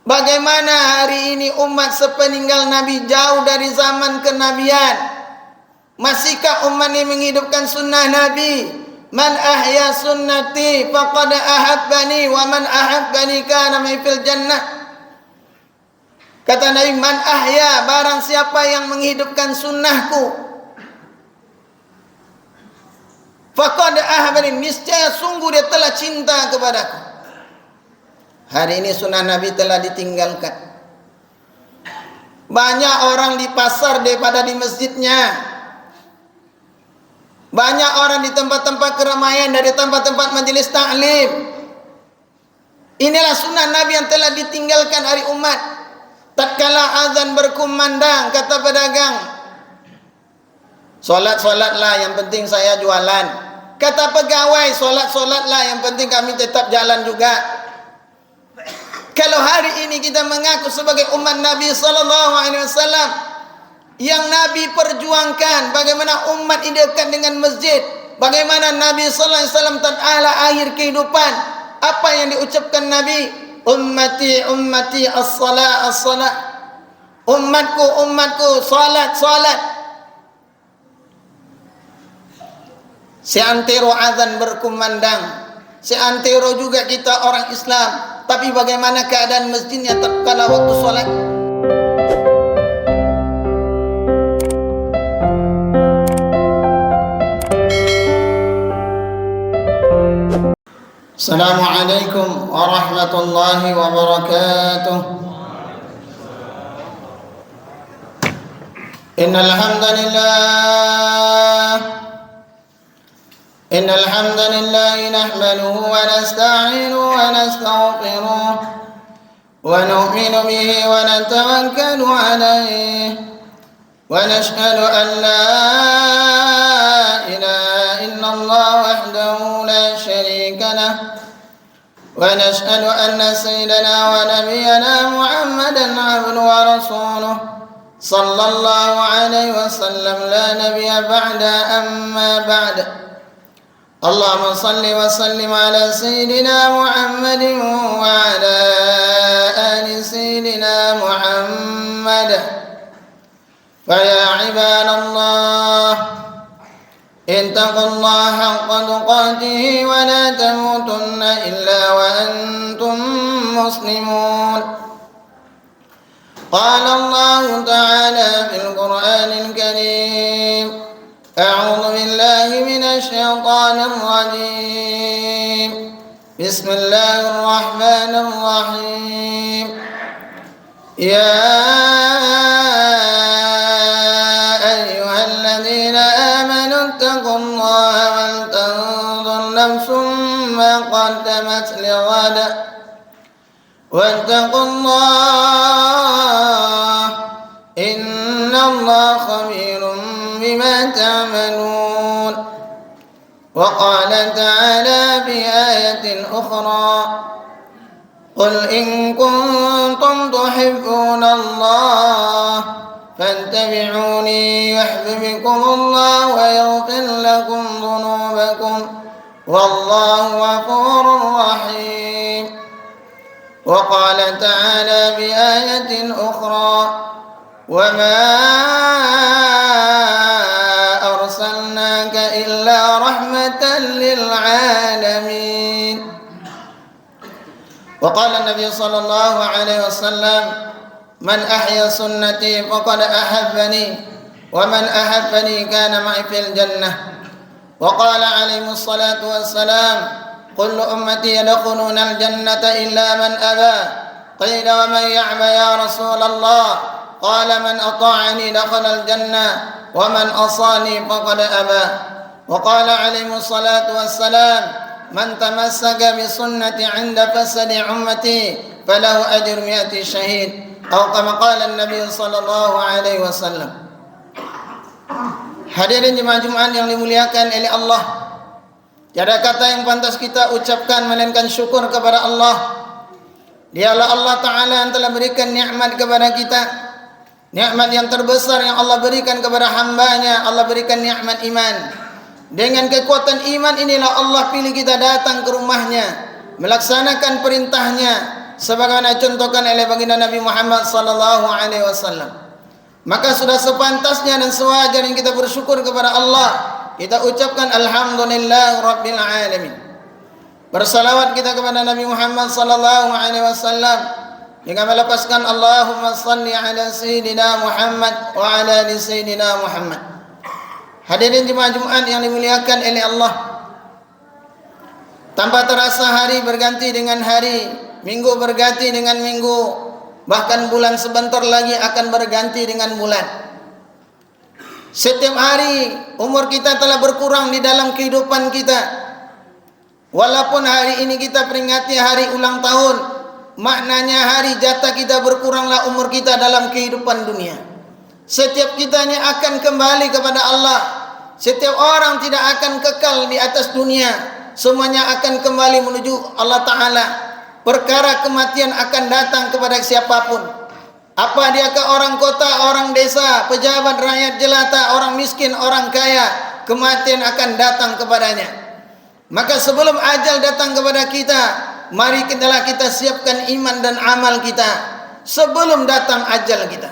Bagaimana hari ini umat sepeninggal Nabi jauh dari zaman kenabian? Masihkah umat ini menghidupkan sunnah Nabi? Man ahya sunnati faqad ahabbani wa man ahabbani kana fil jannah. Kata Nabi, man ahya, barang siapa yang menghidupkan sunnahku, faqad ahabbani, niscaya sungguh dia telah cinta kepadaku. Hari ini sunnah Nabi telah ditinggalkan. Banyak orang di pasar daripada di masjidnya. Banyak orang di tempat-tempat keramaian dari tempat-tempat majelis taklim. Inilah sunnah Nabi yang telah ditinggalkan hari umat. Tatkala azan berkumandang, kata pedagang, solat-solatlah, yang penting saya jualan. Kata pegawai, solat-solatlah, yang penting kami tetap jalan juga. Kalau hari ini kita mengaku sebagai umat Nabi sallallahu alaihi wasallam, yang Nabi perjuangkan bagaimana umat ini dekat dengan masjid, bagaimana Nabi sallallahu alaihi wasallam tatkala akhir kehidupan, apa yang diucapkan Nabi? Ummati ummati as-salat as-salat. Umatku umatku, salat salat. Seantero azan berkumandang, seantero juga kita orang Islam, tapi bagaimana keadaan masjidnya tatkala waktu salat? Assalamualaikum warahmatullahi wabarakatuh. Innal hamdalillah nahmaduhu wa nasta'inuhu wa nastaghfiruh wa nu'minu bihi wa natawakkalu alayhi wa nashhadu an la ilaha illallah wahdahu la syarika lah wa nashhadu anna sayyidana wa nabiyyana Muhammadan abduhu wa rasuluh sallallahu alaihi wasallam la nabiyya ba'da amma ba'da. Allahumma salli wa sallim ala sayyidina Muhammadin wa ala ali sayyidina Muhammad. Fa ya ibadallah, ittaqullaha haqqa tuqatih wa la tamutunna illa wa antum muslimun. Qala Allah ta'ala fil Qur'anil Karim, أعوذ بالله من الشيطان الرجيم بسم الله الرحمن الرحيم يا أيها الذين آمنوا اتقوا الله ولتنظر نفس ما قدمت لغد واتقوا الله إن الله خبير بما تعملون. وقال تعالى في آية أخرى قل إن كنتم تحبون الله فاتبعوني يحببكم الله ويغفر لكم ذنوبكم والله غفور رحيم. وقال تعالى في آية أخرى وما أرسلناك إلا رحمة للعالمين. وقال النبي صلى الله عليه وسلم من أحيا سنتي فقد أحبني ومن أحبني كان معي في الجنة. وقال عليه الصلاة والسلام كل أمتي يدخلون الجنة إلا من أبى. قيل ومن يعبى يا رسول الله؟ قال من أطاعني دخل الجنة ومن أصاني فقد أبى. وقال عليه الصلاة والسلام من تمسك بسنتي عند فسد أمتي فله أجر 100 شهيد أو كما قال النبي صلى الله عليه وسلم. Hadirin jemaah Jumat yang dimuliakan oleh Allah, tiada kata yang pantas kita ucapkan melainkan syukur kepada Allah. Dialah Allah Ta'ala yang telah berikan nikmat kepada kita, nikmat yang terbesar yang Allah berikan kepada hambanya. Allah berikan nikmat iman. Dengan kekuatan iman inilah Allah pilih kita datang ke rumahnya, melaksanakan perintahnya, sebagaimana contohkan oleh baginda Nabi Muhammad sallallahu alaihi wasallam. Maka sudah sepantasnya dan sewajarnya kita bersyukur kepada Allah. Kita ucapkan alhamdulillah rabbil alamin. Bersalawat kita kepada Nabi Muhammad sallallahu alaihi wasallam dengan melepaskan Allahumma salli ala sayyidina Muhammad wa ala ali sayyidina Muhammad. Hadirin jemaah Jumat yang dimuliakan oleh Allah, tanpa terasa hari berganti dengan hari, minggu berganti dengan minggu, bahkan bulan sebentar lagi akan berganti dengan bulan. Setiap hari umur kita telah berkurang di dalam kehidupan kita. Walaupun hari ini kita peringati hari ulang tahun, maknanya hari jatah kita berkuranglah umur kita dalam kehidupan dunia. Setiap kita ini akan kembali kepada Allah. Setiap orang tidak akan kekal di atas dunia. Semuanya akan kembali menuju Allah Ta'ala. Perkara kematian akan datang kepada siapapun. Apa dia ke orang kota, orang desa, pejabat, rakyat jelata, orang miskin, orang kaya, kematian akan datang kepadanya. Maka sebelum ajal datang kepada kita, mari kita siapkan iman dan amal kita sebelum datang ajal kita.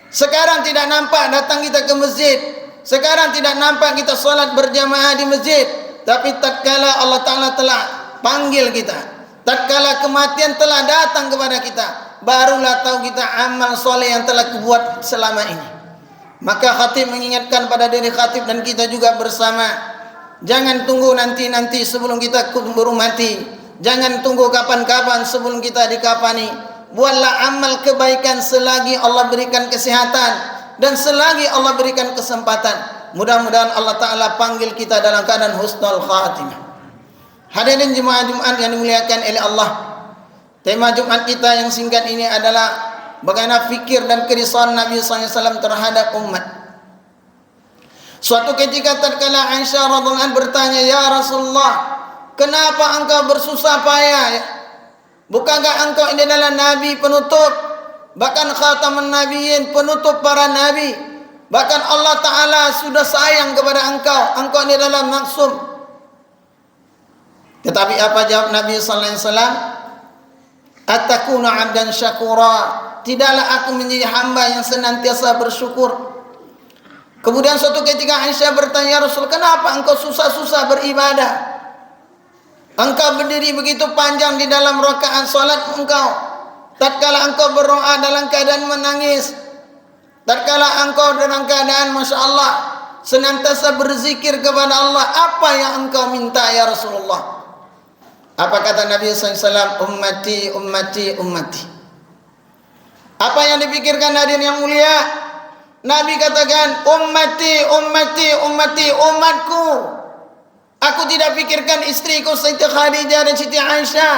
Sekarang tidak nampak datang kita ke masjid, sekarang tidak nampak kita solat berjamaah di masjid, tapi tatkala Allah Ta'ala telah panggil kita, tatkala kematian telah datang kepada kita, barulah tahu kita amal soleh yang telah dibuat selama ini. Maka khatib mengingatkan pada diri khatib dan kita juga bersama, jangan tunggu nanti sebelum kita keburu mati. Jangan tunggu kapan-kapan sebelum kita dikafani. Buatlah amal kebaikan selagi Allah berikan kesehatan dan selagi Allah berikan kesempatan. Mudah-mudahan Allah Ta'ala panggil kita dalam keadaan husnul khatimah. Hadirin jemaah Jumat yang dimuliakan oleh Allah, tema Jumat kita yang singkat ini adalah bagaimana fikir dan kerisauan Nabi SAW terhadap umat. Suatu ketika tatkala Aisyah radhiyallahu anha bertanya, "Ya Rasulullah, kenapa engkau bersusah payah? Bukankah engkau ini adalah nabi penutup, bahkan khatamun nabiyyin, penutup para nabi? Bahkan Allah Ta'ala sudah sayang kepada engkau. Engkau ini adalah maksum." Tetapi apa jawab Nabi sallallahu alaihi wasallam? "Atakunu 'abdan syakura." Tidaklah aku menjadi hamba yang senantiasa bersyukur. Kemudian suatu ketika Aisyah bertanya, "Ya Rasul, kenapa engkau susah-susah beribadah? Engkau berdiri begitu panjang di dalam rakaat salat engkau. Tatkala engkau berdoa dalam keadaan menangis. Tatkala engkau dalam keadaan Masya Allah senantiasa berzikir kepada Allah. Apa yang engkau minta ya Rasulullah?" Apa kata Nabi SAW? "Ummati, ummati, ummati." Apa yang dipikirkan hadirin yang mulia? Nabi katakan, "Ummati, ummati, ummati," umatku. Aku tidak pikirkan istriku Siti Khadijah dan Siti Aisyah.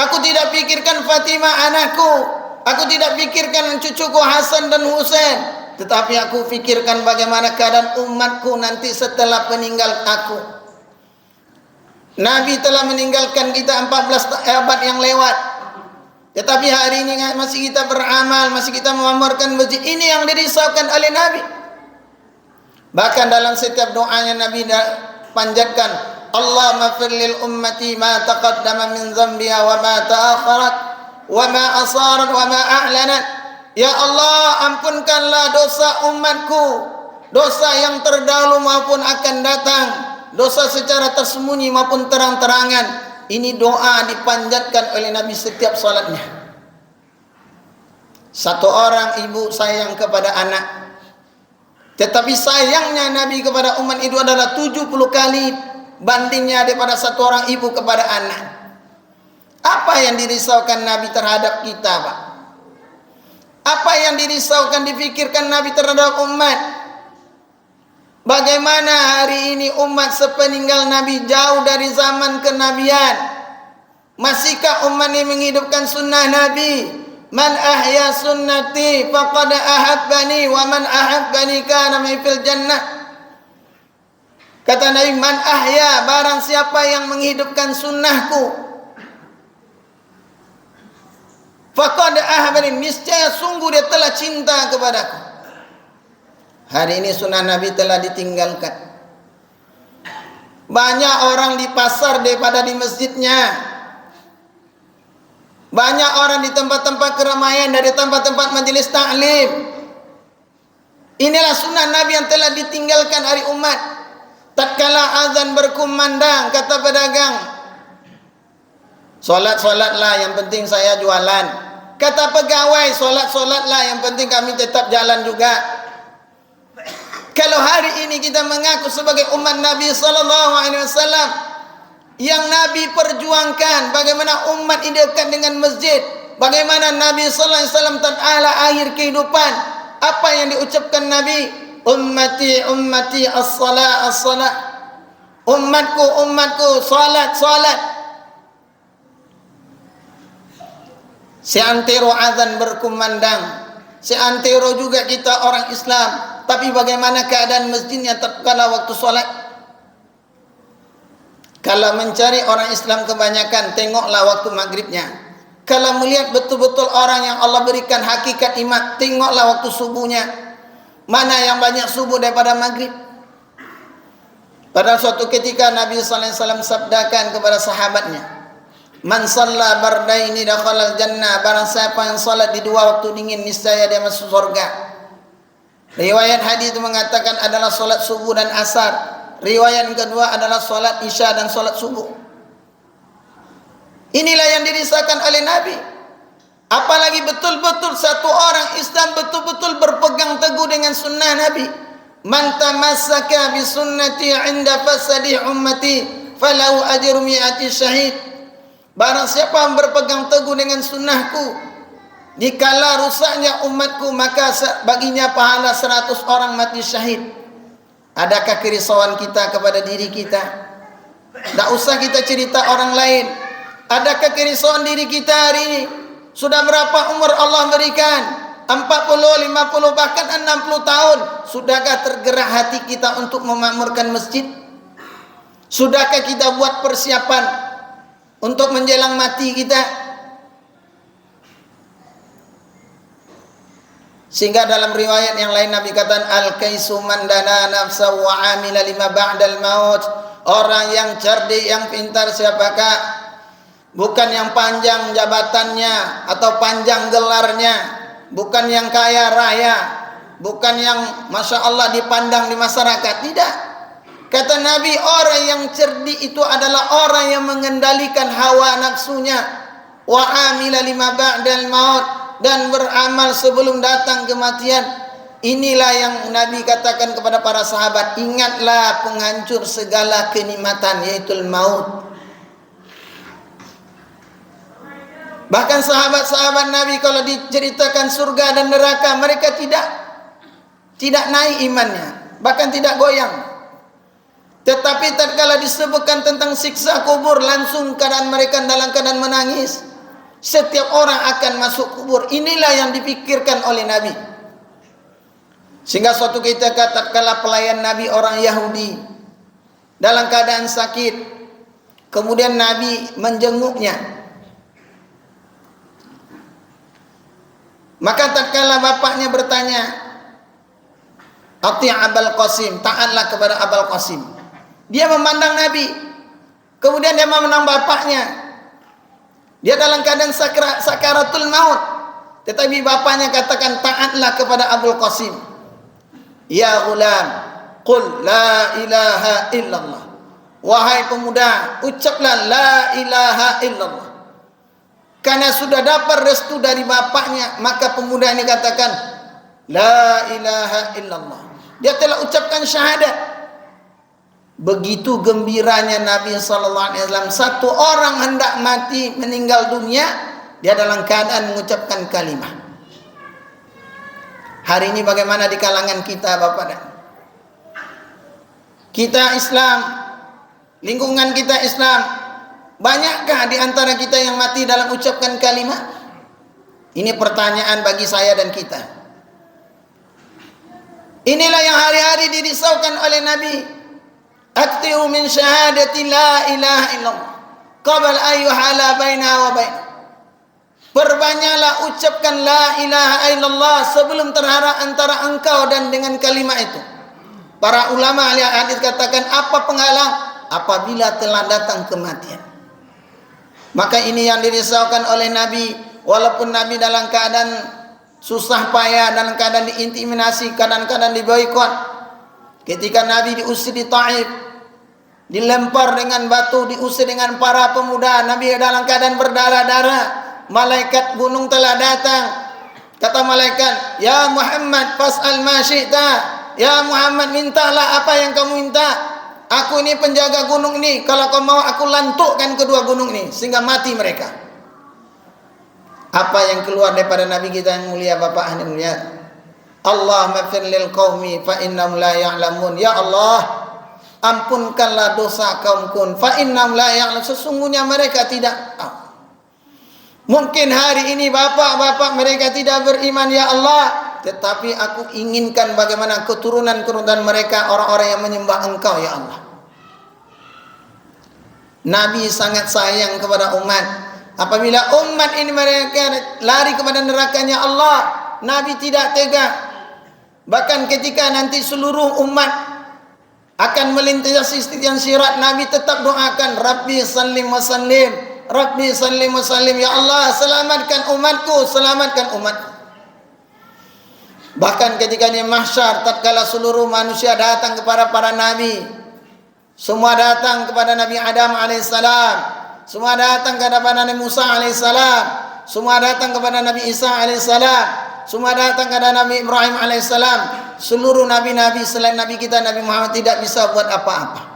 Aku tidak pikirkan Fatimah anakku. Aku tidak pikirkan cucuku Hasan dan Husain. Tetapi aku pikirkan bagaimana keadaan umatku nanti setelah peninggal aku. Nabi telah meninggalkan kita 14 abad yang lewat. Tetapi hari ini masih kita beramal, masih kita mengamalkan masjid. Ini yang dirisaukan oleh Nabi. Bahkan dalam setiap doanya Nabi panjatkan, "Allahumma fir lil ummati ma taqaddama min dhanbiha wa ma ta'akharat wa ma asarat wa ma a'lanat." Ya Allah, ampunkanlah dosa umatku, dosa yang terdahulu maupun akan datang, dosa secara tersembunyi maupun terang-terangan. Ini doa dipanjatkan oleh Nabi setiap salatnya. Satu orang ibu sayang kepada anak, tetapi sayangnya Nabi kepada umat itu adalah 70 kali bandingnya daripada satu orang ibu kepada anak. Apa yang dirisaukan Nabi terhadap kita, Pak? Apa yang dirisaukan, dipikirkan Nabi terhadap umat? Bagaimana hari ini umat sepeninggal Nabi jauh dari zaman kenabian? Masihkah umat ini menghidupkan sunnah Nabi? "Man ahya sunnati faqad ahabbani wa man ahabbani kana fil jannah." Kata Nabi, "Man ahya," barang siapa yang menghidupkan sunnahku, faqad ahabbani, niscaya sungguh dia telah cinta kepadaku. Hari ini sunnah Nabi telah ditinggalkan. Banyak orang di pasar daripada di masjidnya. Banyak orang di tempat-tempat keramaian, dari tempat-tempat majelis taklim. Inilah sunnah Nabi yang telah ditinggalkan hari umat. Tatkala azan berkumandang, kata pedagang, solat-solatlah, yang penting saya jualan. Kata pegawai, solat-solatlah, yang penting kami tetap jalan juga. Kalau hari ini kita mengaku sebagai umat Nabi sallallahu alaihi wasallam, yang Nabi perjuangkan bagaimana umat ini dekat dengan masjid, bagaimana Nabi sallallahu alaihi wasallam tatkala akhir kehidupan, apa yang diucapkan Nabi? Ummati ummati as-salat as-salat. Umatku umatku, salat salat. Seantero azan berkumandang, seantero juga kita orang Islam, tapi bagaimana keadaan masjidnya tatkala waktu salat? Kalau mencari orang Islam kebanyakan, tengoklah waktu maghribnya. Kalau melihat betul-betul orang yang Allah berikan hakikat iman, tengoklah waktu subuhnya. Mana yang banyak subuh daripada maghrib? Pada suatu ketika Nabi sallallahu alaihi wasallam sabdakan kepada sahabatnya, "Man shalla bardaini dakhala al-jannah." Barang siapa yang salat di dua waktu dingin, niscaya dia masuk surga. Riwayat hadis itu mengatakan adalah salat subuh dan asar. Riwayat yang kedua adalah salat isya dan salat subuh. Inilah yang dirisakan oleh Nabi. Apalagi betul-betul satu orang Islam betul-betul berpegang teguh dengan sunnah Nabi. Man tamassaka bi sunnati 'inda fasadi ummati falahu ajru mi'ati syahid. Barang siapa yang berpegang teguh dengan sunnahku, dikala rusaknya umatku, maka baginya pahala 100 orang mati syahid. Adakah kerisauan kita kepada diri kita? Tak usah kita cerita orang lain. Adakah kerisauan diri kita hari ini? Sudah berapa umur Allah berikan? 40, 50, bahkan 60 tahun. Sudahkah tergerak hati kita untuk memakmurkan masjid? Sudahkah kita buat persiapan untuk menjelang mati kita? Sehingga dalam riwayat yang lain Nabi katakan, al-kaisu man dana nafsa wa amila lima ba'dal maut. Orang yang cerdik, yang pintar siapakah? Bukan yang panjang jabatannya atau panjang gelarnya, bukan yang kaya raya, bukan yang masya Allah dipandang di masyarakat. Tidak. Kata Nabi, orang yang cerdik itu adalah orang yang mengendalikan hawa nafsunya. Wa amila lima ba'dal maut, dan beramal sebelum datang kematian. Inilah yang Nabi katakan kepada para sahabat, ingatlah penghancur segala kenikmatan, yaitu maut. Bahkan sahabat-sahabat Nabi kalau diceritakan surga dan neraka, mereka tidak naik imannya, bahkan tidak goyang. Tetapi tatkala disebutkan tentang siksa kubur, langsung keadaan mereka dalam keadaan menangis. Setiap orang akan masuk kubur. Inilah yang dipikirkan oleh Nabi. Sehingga suatu ketika tatkala pelayan Nabi orang Yahudi dalam keadaan sakit, kemudian Nabi menjenguknya. Maka tatkala bapaknya bertanya, "Ati Abul Qasim," taatlah kepada Abul Qasim. Dia memandang Nabi, kemudian dia memandang bapaknya. Dia dalam keadaan sakaratul maut, tetapi bapaknya katakan, taatlah kepada Abul Qasim. "Ya ghulam, qul la ilaha illallah." Wahai pemuda, ucaplah la ilaha illallah. Karena sudah dapat restu dari bapaknya, maka pemuda ini katakan la ilaha illallah. Dia telah ucapkan syahadat. Begitu gembiranya Nabi sallallahu alaihi wasallam, satu orang hendak mati meninggal dunia, dia dalam keadaan mengucapkan kalimat. Hari ini bagaimana di kalangan kita, Bapak dan kita Islam, lingkungan kita Islam, banyakkah di antara kita yang mati dalam ucapkan kalimat? Ini pertanyaan bagi saya dan kita. Inilah yang hari-hari dirisaukan oleh Nabi. Aktiru min syahadati la ilaha illallah qabla ayyuhala baina wa baina. Perbanyaklah ucapkan la ilaha illallah sebelum terhadap antara engkau dan dengan kalimat itu. Para ulama ahli hadis katakan, apa penghalang? Apabila telah datang kematian. Maka ini yang dirisaukan oleh Nabi, walaupun Nabi dalam keadaan susah payah, dalam keadaan diintimidasi, kadang-kadang diboikot. Ketika Nabi diusir di Taif, dilempar dengan batu, diusir dengan para pemuda, Nabi dalam keadaan berdarah-darah. Malaikat gunung telah datang. Kata malaikat, "Ya Muhammad, fas'al ma syi'ta." Ya Muhammad, mintalah apa yang kamu minta. Aku ini penjaga gunung ini. Kalau kau mau, aku lantukkan kedua gunung ini sehingga mati mereka. Apa yang keluar daripada Nabi kita yang mulia, Bapak yang mulia? Allahumma fir lil qaumi fa innahum la ya'lamun. Ya Allah, ampunkanlah dosa kaumku fa innahum la ya'lamun. Sesungguhnya mereka tidak tahu. Mungkin hari ini bapak-bapak mereka tidak beriman, ya Allah, tetapi aku inginkan bagaimana keturunan-keturunan mereka orang-orang yang menyembah Engkau, ya Allah. Nabi sangat sayang kepada umat. Apabila umat ini mereka lari kepada nerakanya Allah, Nabi tidak tega. Bahkan ketika nanti seluruh umat akan melintasi titian sirat, Nabi tetap doakan, Rabbi sallim wa sallim, Rabbi sallim wa sallim, ya Allah, selamatkan umatku, selamatkan umatku. Bahkan ketika di mahsyar, tatkala seluruh manusia datang kepada para nabi, semua datang kepada Nabi Adam alaihissalam, semua datang kepada Nabi Musa alaihissalam, semua datang kepada Nabi Isa alaihissalam, semua datang kepada Nabi Ibrahim alaihissalam. Seluruh nabi-nabi selain Nabi kita Nabi Muhammad tidak bisa buat apa-apa.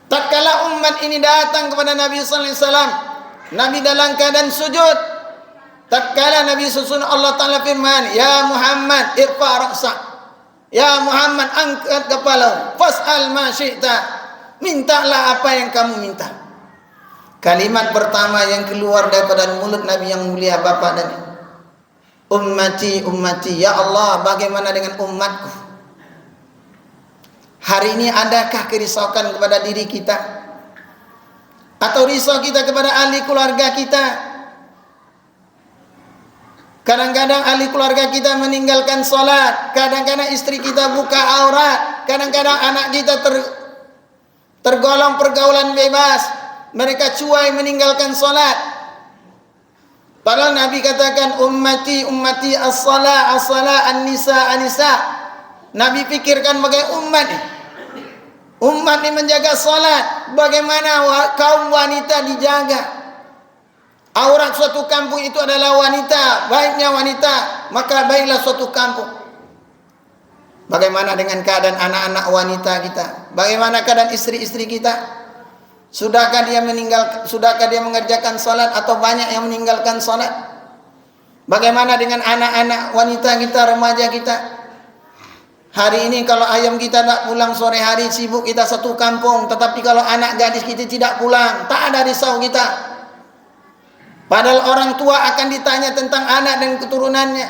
Tatkala umat ini datang kepada Nabi sallallahu alaihi wasallam, Nabi dalam keadaan sujud. Tatkala Nabi susun, Allah Ta'ala firman, "Ya Muhammad, irfa' ra'sak." Ya Muhammad, angkat kepala. Fas'al ma syi'ta. Mintalah apa yang kamu minta. Kalimat pertama yang keluar daripada mulut Nabi yang mulia, Bapak dan Ibu, ummati, ummati. Ya Allah, bagaimana dengan umatku? Hari ini adakah kerisauan kepada diri kita? Atau risau kita kepada ahli keluarga kita? Kadang-kadang ahli keluarga kita meninggalkan solat, kadang-kadang istri kita buka aurat, kadang-kadang anak kita tergolong pergaulan bebas, mereka cuai meninggalkan solat. Padahal Nabi katakan, ummati, ummati, as-salah, as-salah, an-nisa, an-nisa. Nabi pikirkan bagaimana umat ini menjaga solat, bagaimana kaum wanita dijaga. Aurat suatu kampung itu adalah wanita, baiknya wanita, maka baiklah suatu kampung. Bagaimana dengan keadaan anak-anak wanita kita? Bagaimana keadaan istri-istri kita? Sudahkah dia mengerjakan salat atau banyak yang meninggalkan salat? Bagaimana dengan anak-anak wanita kita, remaja kita? Hari ini kalau ayam kita tak pulang sore hari, sibuk kita satu kampung. Tetapi kalau anak gadis kita tidak pulang, tak ada risau kita. Padahal orang tua akan ditanya tentang anak dan keturunannya.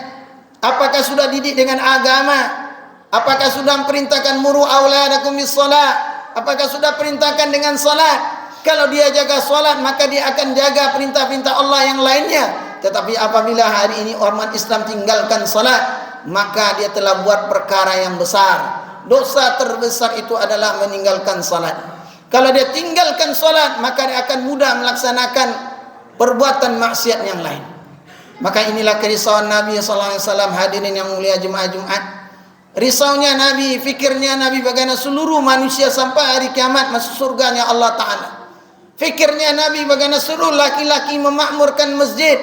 Apakah sudah didik dengan agama? Apakah sudah perintahkan muru auladakum bis shalah? Apakah sudah perintahkan dengan salat? Kalau dia jaga salat, maka dia akan jaga perintah-perintah Allah yang lainnya. Tetapi apabila hari ini umat Islam tinggalkan salat, maka dia telah buat perkara yang besar. Dosa terbesar itu adalah meninggalkan salat. Kalau dia tinggalkan salat, maka dia akan mudah melaksanakan perbuatan maksiat yang lain. Maka inilah kerisauan Nabi sallallahu alaihi wasallam. Hadirin yang mulia jemaah Jumat, risaunya Nabi, fikirnya Nabi bagaimana seluruh manusia sampai hari kiamat masuk surganya Allah Ta'ala. Fikirnya Nabi bagaimana seluruh laki-laki memakmurkan masjid.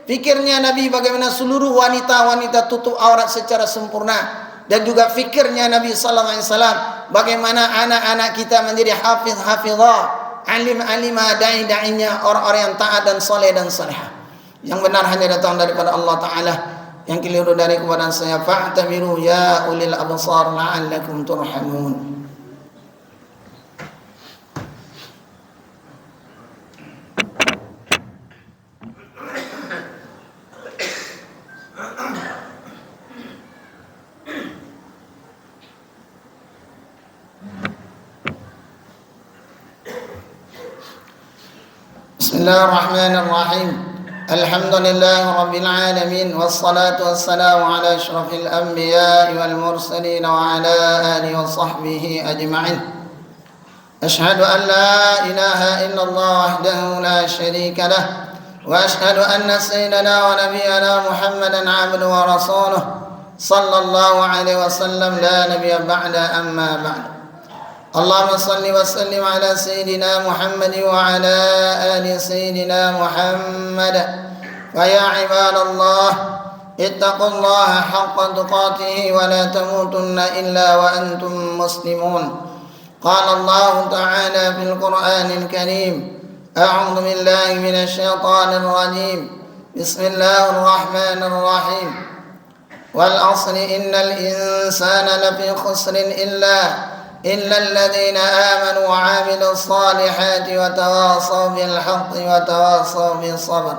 Fikirnya Nabi bagaimana seluruh wanita-wanita tutup aurat secara sempurna. Dan juga fikirnya Nabi sallallahu alaihi wasallam bagaimana anak-anak kita menjadi hafiz-hafizah, alim-alimah, da'i-da'inya, orang-orang yang taat dan soleh dan salihah. Yang benar hanya datang daripada Allah Ta'ala, yang keliru dari kepada saya. Fa'tabiru ya ulil absar la'allakum turhamun. Bismillahirrahmanirrahim. Alhamdulillahi rabbil alamin, wassalatu wassalamu ala asyrafil anbiya'i wal mursalin wa ala alihi wa sahbihi ajma'in. أشهد أن لا إله إلا الله وحده لا شريك له، وأشهد أن سيدنا ونبينا محمدا عبده ورسوله صلى الله عليه وسلم لا نبي بعد. أما بعد، اللهم صل وسلم على سيدنا محمد وعلى آل سيدنا محمد. فيا عباد الله، اتقوا الله حق تقاته ولا تموتن إلا وأنتم مسلمون. قال الله تعالى في القرآن الكريم: أعوذ بالله من الشيطان الرجيم، بسم الله الرحمن الرحيم. والعصر إن الإنسان لفي خسر إلا الذين آمنوا وعملوا الصالحات وتواصوا بالحق وتواصوا بالصبر.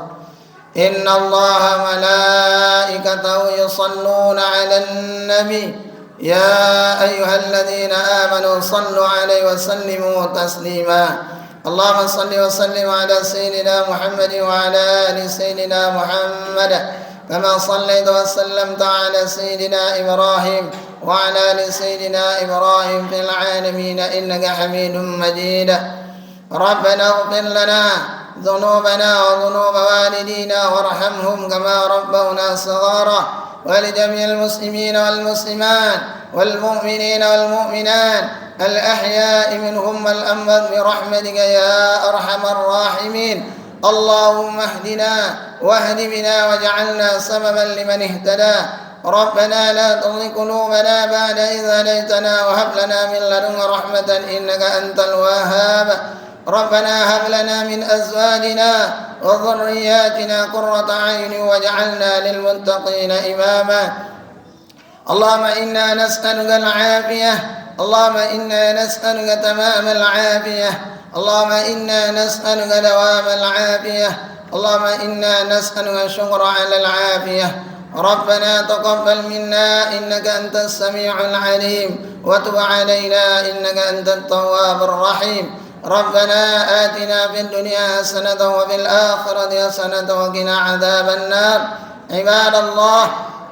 إن الله ملائكته يصلون على النبي يا أيها الذين آمنوا صلوا عليه وسلموا تسليما. اللهم صل وسلم على سيدنا محمد وعلى آل سيدنا محمد كما صليت وسلمت على سيدنا إبراهيم وعلى آل سيدنا إبراهيم في العالمين إنك حميد مجيد. ربنا اغفر لنا ذنوبنا وذنوب والدينا وارحمهم كما ربونا صغارا، ولجميع المسلمين والمسلمات والمؤمنين والمؤمنات الأحياء منهم والأموات برحمتك يا أرحم الراحمين. اللهم اهدنا واهد بنا واجعلنا سببا لمن اهتدى. ربنا لا تزغ قلوبنا بعد إذ هديتنا وهب لنا من لدنك رحمة إنك أنت الوهاب. ربنا هب لنا من أزواجنا وذرياتنا قرة أعين واجعلنا للمتقين إماما. اللهم إنا نسألك العافية، اللهم إنا نسألك تمام العافية، اللهم إنا نسألك دوام العافية، اللهم إنا نسألك الشكر على العافية. ربنا تقبل منا إنك أنت السميع العليم، وتب علينا إنك أنت التواب الرحيم. ربنا آتنا في الدنيا حسنة وفي الآخرة حسنة وقنا عذاب النار. عباد الله،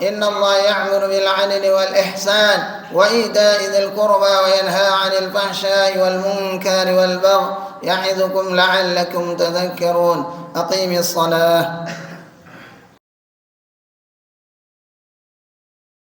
إن الله يأمر بالعدل والإحسان وإيتاء ذي القربى وينهى عن الفحشاء والمنكر والبغي يعظكم لعلكم تذكرون. أقيموا الصلاة.